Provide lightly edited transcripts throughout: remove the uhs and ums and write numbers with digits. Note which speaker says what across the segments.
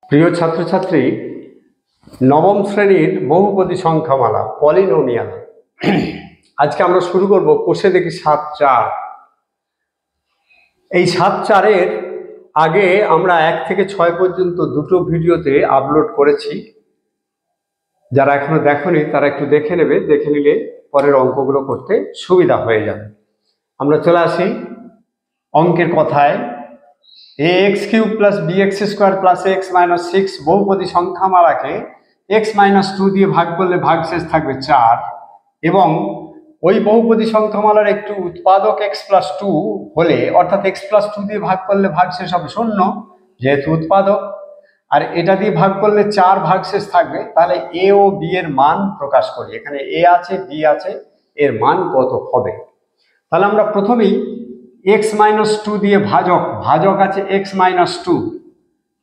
Speaker 1: প্রিয় ছাত্রছাত্রী, নবম শ্রেণীর বহুপদী সংখ্যামালা পলিনোমিয়াল আজকে আমরা শুরু করব কোষে দেখি ৭-৪। এই ৭-৪-এর আগে আমরা ১ থেকে ৬ পর্যন্ত দুটো ভিডিওতে আপলোড করেছি। যারা এখনো দেখনি তারা একটু দেখে নেবে, দেখে নিলে পরের অঙ্কগুলো করতে সুবিধা হয়ে যাবে। আমরা চলে আসি অঙ্কের কথায়। ax³ + bx² + x - 6 বহুপদী সংখ্যামালাকে x - 2 দিয়ে ভাগ করলে ভাগশেষ থাকবে 4 এবং ওই বহুপদী সংখ্যামালার একটি উৎপাদক x + 2 হলে অর্থাৎ x + 2 দিয়ে ভাগ করলে ভাগশেষ হবে 0 যেহেতু উৎপাদক, আর এটা দিয়ে ভাগ করলে 4 ভাগশেষ থাকবে। তাহলে a ও b এর মান প্রকাশ করি। এখানে a আছে, b আছে, এর মান কত হবে? তাহলে আমরা প্রথমেই x - 2 দিয়ে ভাজক আছে x - 2।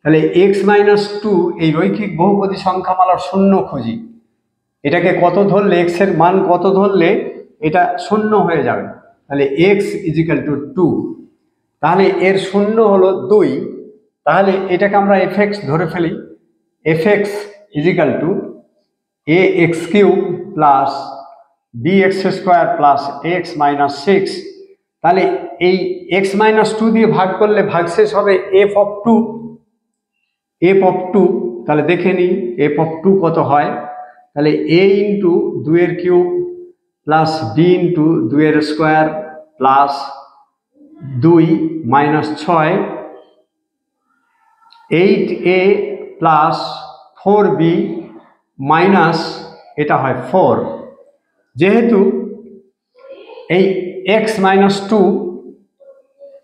Speaker 1: তাহলে x - 2 এই রৈখিক বহুপদী সংখ্যামালার শূন্য খুঁজি। এটাকে কত ধরলে, x এর মান কত ধরলে এটা শূন্য হয়ে যাবে? তাহলে x = 2। তাহলে এর শূন্য হলো 2। তাহলে এটাকে আমরা fx ধরে ফেলি। fx = ax³ + bx² + x - 6। তাহলে এই x - 2 দিয়ে ভাগ করলে ভাগশেষ হবে f(2). তাহলে দেখে নিই f(2) কত হয়। তাহলে a × 2³ + b × 2² + 2 - 6, 8a + 4b minus এটা হয় 4। যেহেতু এই x - 2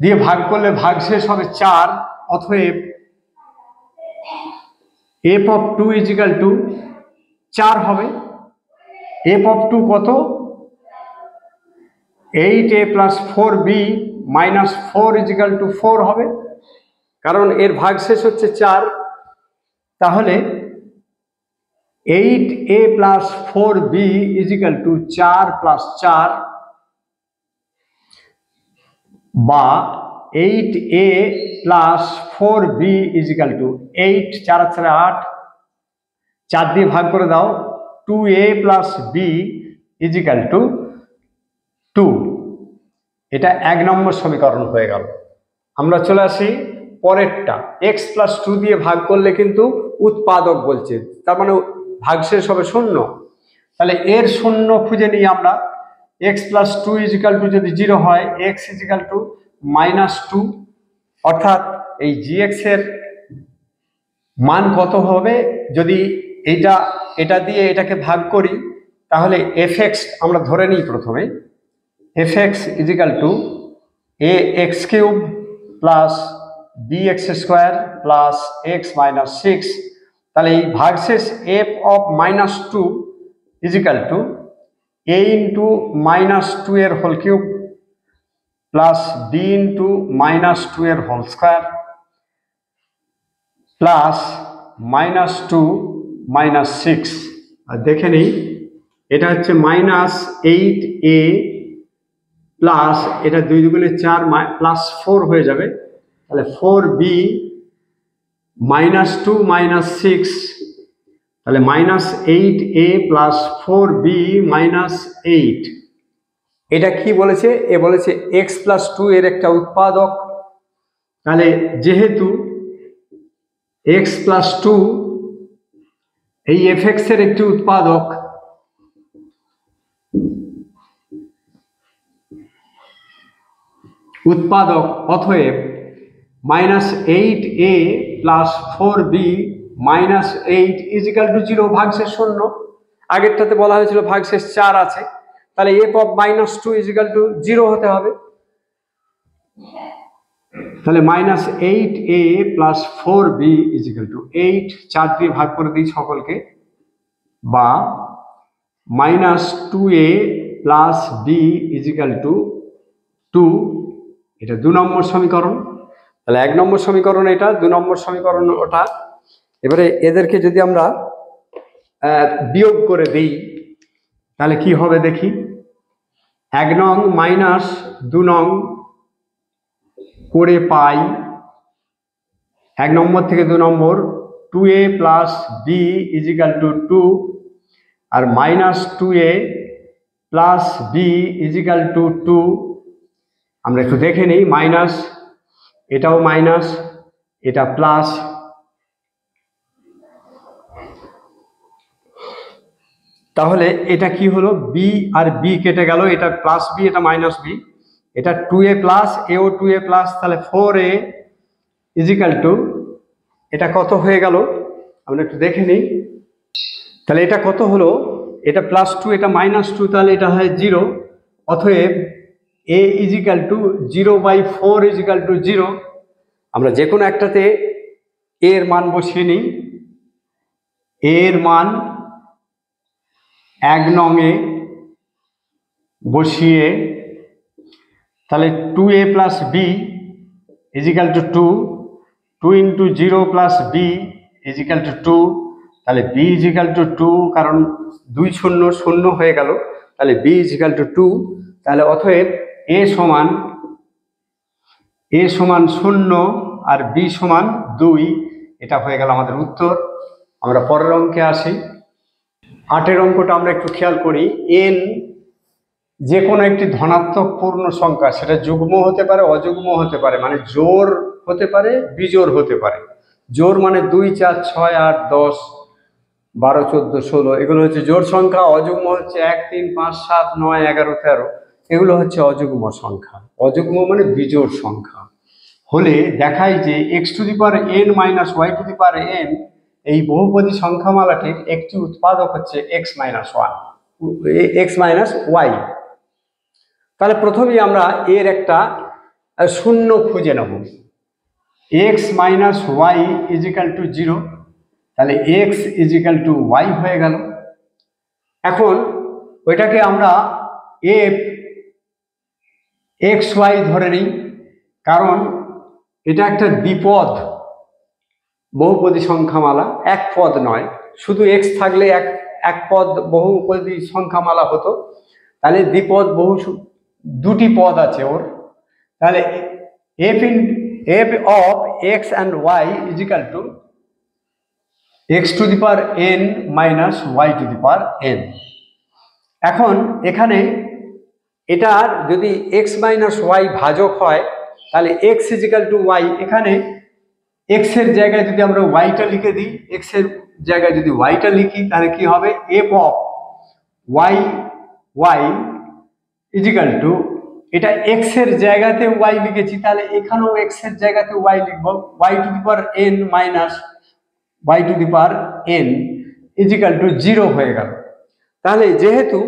Speaker 1: দিয়ে ভাগ করলে ভাগশেষ হবে 4, অতএব f(2) = 4 হবে। f(2) কত? 8a + 4b - 4 = 4 হবে, কারণ এর ভাগশেষ হচ্ছে 4। তাহলে 8a + 4b = 4 + 4 বা 8a + 4b = 8, 4 × 4 = 8, 4 দিয়ে ভাগ করে দাও। 2a + b = 2। এটা 1 নম্বর সমীকরণ হয়ে গেল। আমরা চলে আসি পরেরটা। x + 2 দিয়ে ভাগ করলে কিন্তু উৎপাদক বলছে, তার মানে ভাগশেষ হবে 0। তাহলে এর শূন্য খুঁজে নিই আমরা। x + 2 = যদি 0 হয়, x = -2, অর্থাৎ এই gx এর মান কত হবে? যদি এটা দিয়ে এটাকে ভাগ করি তাহলে fx আমরা ধরে নিই প্রথমে। fx = ax³ + bx² + x - 6। তাহলে এই ভাগশেষ f(-2) = a × -2³ + b × -2² + -2 - 6। আর দেখে নিই, এটা হচ্ছে -8a প্লাস এটা 2 × 4 + 4 হয়ে যাবে। তাহলে 4b -2 - 6, তাহলে -8a + 4b - 8। এটা কি বলেছে? এ বলেছে x + 2 এর একটা উৎপাদক। তাহলে যেহেতু x + 2 এই fx এর একটি উৎপাদক, অতএব -8a + 4b - 8 = 0, ভাগশেষ 0। আগেরটাতে বলা হয়েছিল ভাগশেষ 4 আছে, তাহলে f(-2) = 0 হতে হবে। তাহলে -8a + 4b = 8, 4 দিয়ে ভাগ করে দিই সকলকে, বা -2a + b = 2। এটা 2 নম্বর সমীকরণ। তাহলে 1 নম্বর সমীকরণ এটা, 2 নম্বর সমীকরণ ওটা। এবারে এদেরকে যদি আমরা বিয়োগ করে দিই তাহলে কি হবে দেখি। 1 নং - 2 নং করে পাই 1 নম্বর থেকে 2 নম্বর 2a plus B is equal to 2 আর minus 2a plus B is equal to 2। আমরা একটু দেখে নিই, মাইনাস, এটাও মাইনাস, এটা প্লাস, তাহলে এটা কি হলো, বি আর বি কেটে গেল, এটা প্লাস বি এটা মাইনাস বি, এটা 2a প্লাস এও 2a প্লাস, তাহলে 4a ইজিক্যাল টু, এটা কত হয়ে গেল আমরা একটু দেখে নিই। তাহলে এটা কত হলো, এটা প্লাস 2 এটা মাইনাস 2, তাহলে এটা হয় 0। অতএব a is equal to 0/4 is equal to 0। আমরা যে কোনো একটাতে এর মান বসিয়ে নিই। এর মান 1 নং এ বসিয়ে, তাহলে 2a plus B is equal to 2, 2 into 0 plus B is equal to 2, তাহলে বি ইজিক্যাল টু 2, কারণ 2 শূন্য শূন্য হয়ে গেল, তাহলে বি ইজিক্যাল টু 2। তাহলে অতএব এ সমান 0 আর বি সমান 2, এটা হয়ে গেল আমাদের উত্তর। আমরা পরের অঙ্কে আসি। 8এর অঙ্কটা আমরা একটু খেয়াল করি। এন যে কোনো একটি ধনাত্মক পূর্ণ সংখ্যা, সেটা যুগ্ম হতে পারে, অযুগ্ম হতে পারে, মানে জোড় হতে পারে, বিজোড় হতে পারে। জোড় মানে 2, 4, 6, 8, 10, 12, 14, 16, এগুলো হচ্ছে জোড় সংখ্যা। অযুগ্ম হচ্ছে 1, 3, 5, 7, 9, 11, 13, এগুলো হচ্ছে অযুগ্ম সংখ্যা। অযুগ্ম মানে বিজোড় সংখ্যা হলে দেখায় যে x to the power n minus y to the power n, এই বহুপদী সংখ্যামালাটির একটি উৎপাদক হচ্ছে x মাইনাস y। তাহলে প্রথমেই আমরা এর একটা শূন্য খুঁজে নেব। x minus Y is equal to 0, তাহলে x ইজিক্যাল টু ওয়াই হয়ে গেল। এখন ওইটাকে আমরা f এক্স ওয়াই ধরে নিই, কারণ এটা একটা দ্বিপদ বহুপদী সংখ্যামালা, এক পদ নয়। শুধু x থাকলে এক পদ বহুপদী সংখ্যামালা হতো, তাহলে দ্বিপদ দুটি পদ আছে ওর। তাহলে f of x and y is equal to x to the power n minus y to the power n। এখন এখানে এটার যদি x মাইনাস ওয়াই ভাজক হয়, তাহলে x ইজিক্যাল টু ওয়াই, এখানে x এর জায়গায় যদি আমরা ওয়াইটা লিখে দিই, x এর জায়গায় যদি ওয়াইটা লিখি, তাহলে কি হবে, f of y is equal to, এটা x এর জায়গাতে y লিখেছি, তাহলে এখানেও x এর জায়গাতে y লিখবো, y to the power n minus y to the power n is equal to 0 হয়ে গেল। তাহলে যেহেতু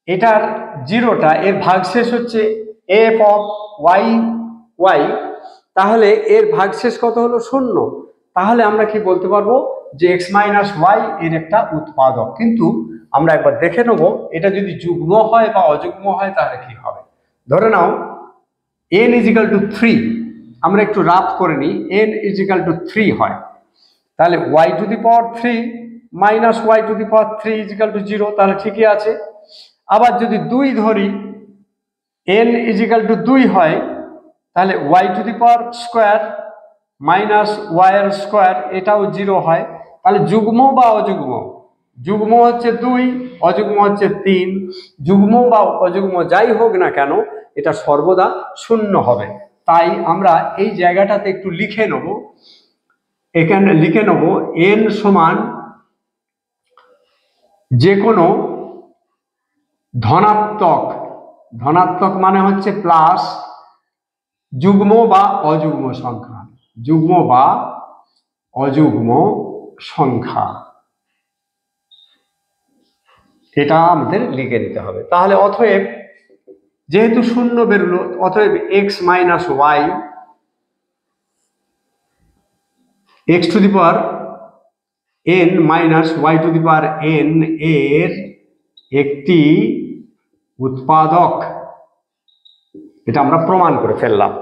Speaker 1: এটার 0টা, এর ভাগশেষ হচ্ছে f of y, তাহলে এর ভাগশেষ কত হলো, 0। তাহলে আমরা কি বলতে পারবো যে x মাইনাস ওয়াই এর একটা উৎপাদক। কিন্তু আমরা একবার দেখে নেব এটা যদি যুগ্ম হয় বা অযুগ্ম হয় তাহলে কি হবে। ধরে নাও n ইজিক্যাল টু 3, আমরা একটু রাফ করে নিই, n ইজিক্যাল টু 3 হয়, তাহলে y to the power 3 minus y to the power 3 is equal to 0, তাহলে ঠিকই আছে। আবার যদি 2 ধরি, n ইজিক্যাল টু 2 হয়, তাহলে y to the power square minus y এর স্কোয়ার, এটাও 0 হয়। তাহলে যুগ্ম বা অযুগ্ম, যুগ্ম হচ্ছে 2, অযুগ্ম হচ্ছে 3, যুগ্ম বা অযুগ্ম যাই হোক না কেন এটা সর্বদা 0 হবে। তাই আমরা এই জায়গাটাতে একটু লিখে নেব, এখানে লিখে নেব n সমান যে কোনো ধনাত্মক মানে হচ্ছে প্লাস, যুগ্ম বা অযুগ্ম সংখ্যা, যুগ্ম বা অযুগ্ম সংখ্যা, এটা আমাদের লিখে নিতে হবে। তাহলে অতএব যেহেতু 0 বেরোলো, অতএব x minus Y, x to the power n minus Y to the power n এর একটি উৎপাদক, এটা আমরা প্রমাণ করে ফেললাম।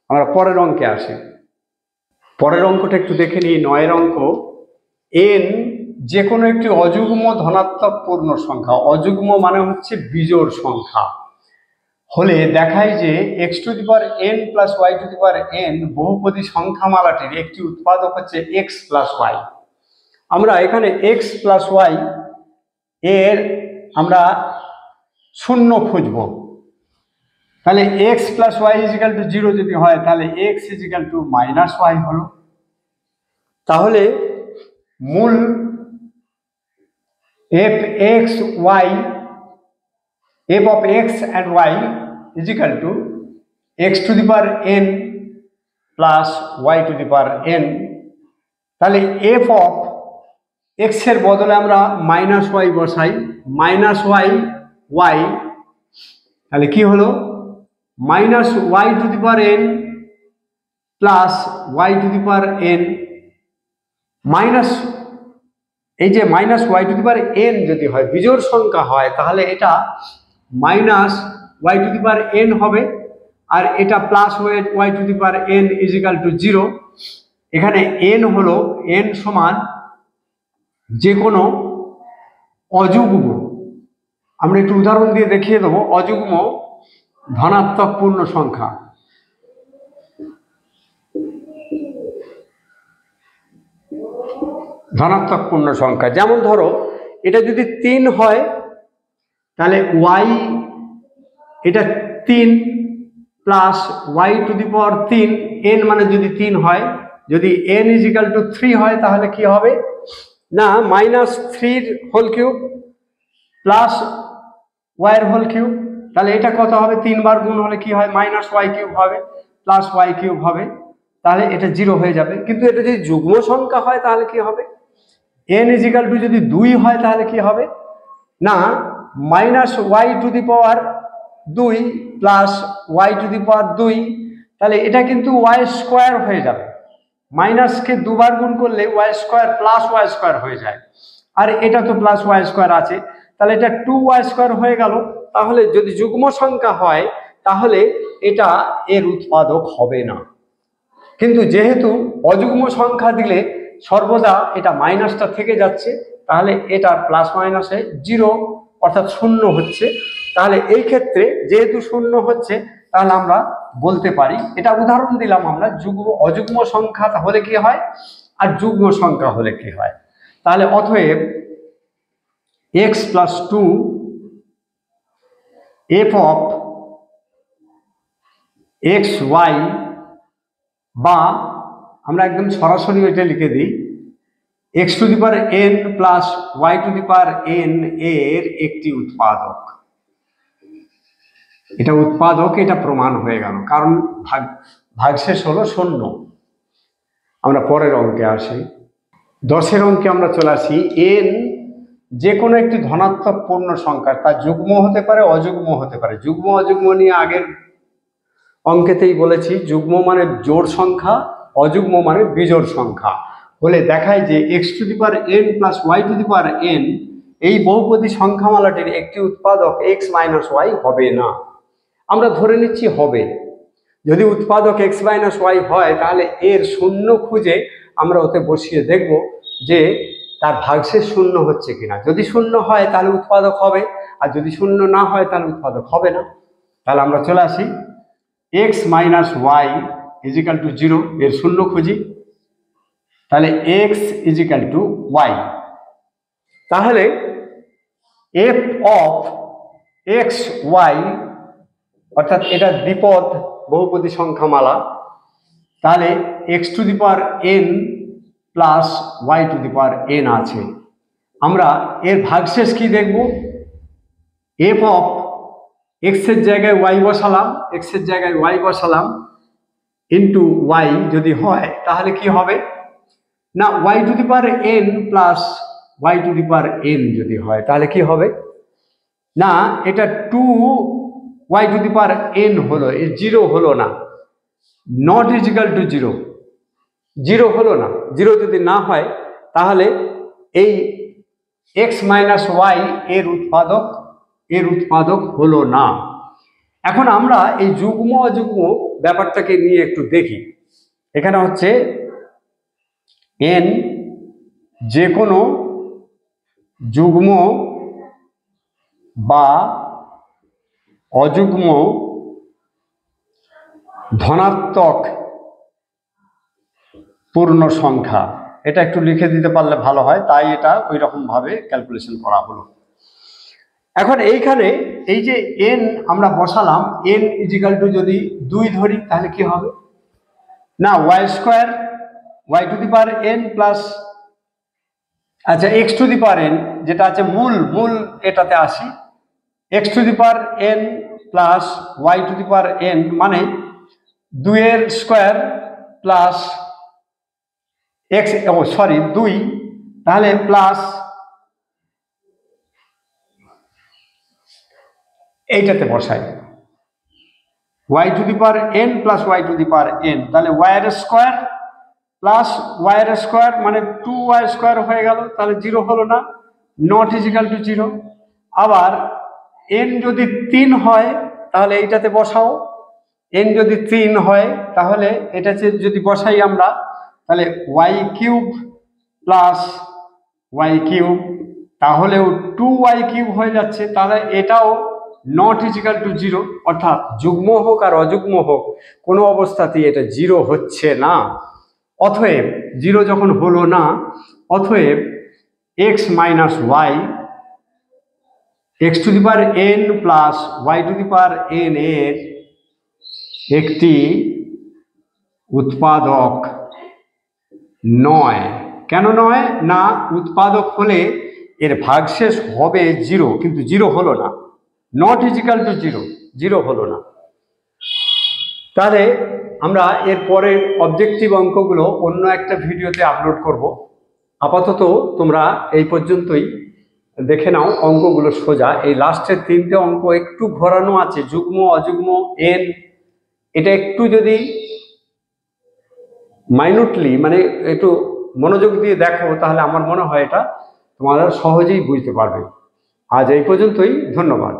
Speaker 1: আমরা পরের অঙ্কে আসি। পরের অঙ্কটা একটু দেখে নিই, 9এর অঙ্ক। n যে কোনো একটি অযুগ্ম ধনাত্মক পূর্ণ সংখ্যা, অযুগ্ম মানে হচ্ছে বিজোড় সংখ্যা হলে দেখায় যে x to the power n plus y to the power n বহুপদী সংখ্যামালাটির একটি উৎপাদক হচ্ছে x প্লাস y। আমরা এখানে x প্লাস y এর আমরা শূন্য খুঁজব। তাহলে x plus y is equal to 0 যদি হয় তাহলে x is equal to minus y হলো। তাহলে মূল f of x and y is equal to x to the power n plus y to the power n। তাহলে f of x এর বদলে আমরা মাইনাস y বসাই, মাইনাস y, তাহলে কি হলো minus y to the power n plus y to the power n minus, এই যে minus y to the power n যদি হয় বিজোড় সংখ্যা হয় তাহলে এটা minus y to the power n হবে, আর এটা plus y to the power n is equal to 0। এখানে n হলো n সমান যে কোনো অযুগ্ম, আমরা একটু উদাহরণ দিয়ে দেখিয়ে দেবো, অযুগ্ম ধনাত্মক পূর্ণ সংখ্যা। ধনাত্মক পূর্ণ সংখ্যা যেমন ধরো এটা যদি 3 হয় তাহলে y এটা 3 plus y to the power 3 n মানে যদি 3 হয়, যদি n ইজিক্যাল টু 3 হয় তাহলে কি হবে না minus 3 whole cube plus y এর হোল কিউব। তাহলে এটা কত হবে 3 বার গুণ হলে কি হয় মাইনাস y কিউব হবে প্লাস y কিউব হবে, তাহলে এটা 0 হয়ে যাবে। কিন্তু এটা যদি যুগ্ম সংখ্যা হয় তাহলে কি হবে n ইজিক্যাল টু যদি 2 হয় তাহলে কি হবে না minus y to the power 2 plus y to the power 2, তাহলে এটা কিন্তু y স্কোয়ার হয়ে যাবে। মাইনাসকে দুবার গুণ করলে y square plus y square হয়ে যায়, আর এটা তো প্লাস y স্কোয়ার আছে, তাহলে এটা 2y স্কোয়ার হয়ে গেল। তাহলে যদি যুগ্ম সংখ্যা হয় তাহলে এটা এর উৎপাদক হবে না। কিন্তু যেহেতু অযুগ্ম সংখ্যা দিলে সর্বদা এটা মাইনাসটা থেকে যাচ্ছে, তাহলে এটা প্লাস মাইনাসে 0 অর্থাৎ 0 হচ্ছে। তাহলে এই ক্ষেত্রে যেহেতু 0 হচ্ছে তাহলে আমরা বলতে পারি, এটা উদাহরণ দিলাম আমরা, অযুগ্ম সংখ্যা হলে কি হয় আর যুগ্ম সংখ্যা হলে কি হয়। তাহলে অতএব x plus 2 f of x y, বা আমরা একদম সরাসরি এটা লিখে দিই x to the power n plus y to the power n এর একটি উৎপাদক। এটা উৎপাদক, এটা প্রমাণ হয়ে গেল, কারণ ভাগশেষ হলো 0। আমরা পরের অঙ্কে আসি, 10 অঙ্কে আমরা চলে আসি। n যে কোনো একটি ধনাত্মক পূর্ণ সংখ্যা, তা যুগ্ম হতে পারে অযুগ্ম হতে পারে। যুগ্ম অযুগ্ম নিয়ে আগের অঙ্কেতেই বলেছি, যুগ্ম মানে জোড় সংখ্যা, অযুগ্ম মানে বিজোড় সংখ্যা হলে দেখায় যে x to the power n plus y to the power n এই বহুপদী সংখ্যামালাটির একটি উৎপাদক x মাইনাস y হবে না। আমরা ধরে নিচ্ছি হবে। যদি উৎপাদক x মাইনাস y হয় তাহলে এর শূন্য খুঁজে আমরা ওতে বসিয়ে দেখব যে তার ভাগশেষ 0 হচ্ছে কিনা। যদি 0 হয় তাহলে উৎপাদক হবে, আর যদি 0 না হয় তাহলে উৎপাদক হবে না। তাহলে আমরা চলে আসি x minus y is equal to 0 এর শূন্য খুঁজি, তাহলে x ইজিক্যাল টু y। তাহলে f অফ x y অর্থাৎ এটা দ্বিপদ বহুপদী সংখ্যামালা, তাহলে x to the power n plus y to the power n আছে। আমরা এর ভাগশেষ কি দেখব, f অফ x এর জায়গায় y বসালাম, x এর জায়গায় y বসালাম ইন্টু y যদি হয় তাহলে কি হবে না y to the power n plus y to the power n যদি হয় তাহলে কি হবে না এটা 2y two the power n হলো, এর 0 হলো না, নট ইজিক্যাল টু 0, 0 হলো না। 0 যদি না হয় তাহলে এই x মাইনাস y এর উৎপাদক হলো না। এখন আমরা এই যুগ্ম অযুগ্ম ব্যাপারটাকে নিয়ে একটু দেখি। এখানে হচ্ছে n যে কোনো যুগ্ম বা অযুগ্ম ধনাত্মক পূর্ণ সংখ্যা। এটা একটু লিখে দিতে পারলে ভালো হয়, তাই এটা ওই রকম ভাবে ক্যালকুলেশন করা হলো। এখন এইখানে এই যে n আমরা বসালাম, n ইজিক্যাল টু যদি 2 ধরি তাহলে কি হবে না, y square y to the power n plus, আচ্ছা x to the power n যেটা আছে মূল এটাতে আসি, x to the power n plus y to the power n মানে 2 এর স্কোয়ার প্লাস x, সরি 2, তাহলে প্লাস এইটাতে বসাই y to the power n plus y to the power n, তাহলে y এর স্কোয়ার প্লাস y এর square মানে 2y square হয়ে গেল, তাহলে 0 হলো না, নট ইজিক্যাল টু 0। আবার n যদি 3 হয় তাহলে এইটাতে বসাও, n যদি 3 হয় তাহলে এটাতে যদি বসাই আমরা, তাহলে y cube plus y cube, তাহলেও 2y কিউব হয়ে যাচ্ছে, তাহলে এটাও নট ইজিক্যাল টু 0, অর্থাৎ যুগ্ম হোক আর অযুগ্ম হোক কোনো অবস্থাতেই এটা 0 হচ্ছে না। অতএব 0 যখন হলো না, অতএব x minus y, x to the power n plus y to the power n এর একটি উৎপাদক নয়। কেন নয় না, উৎপাদক হলে এর ভাগশেষ হবে 0, কিন্তু 0 হলো না, নট ইজিক্যাল টু 0, 0 হলো না। তাহলে আমরা এর পরের অবজেক্টিভ অঙ্কগুলো অন্য একটা ভিডিওতে আপলোড করব। আপাতত তোমরা এই পর্যন্তই দেখে নাও অঙ্কগুলো সোজা। এই লাস্টের 3টে অঙ্ক একটু ঘোরানো আছে, যুগ্ম অযুগ্ম n, এটা একটু যদি মাইনুটলি মানে একটু মনোযোগ দিয়ে দেখো তাহলে আমার মনে হয় এটা তোমরা সহজেই বুঝতে পারবে। আজ এই পর্যন্তই, ধন্যবাদ।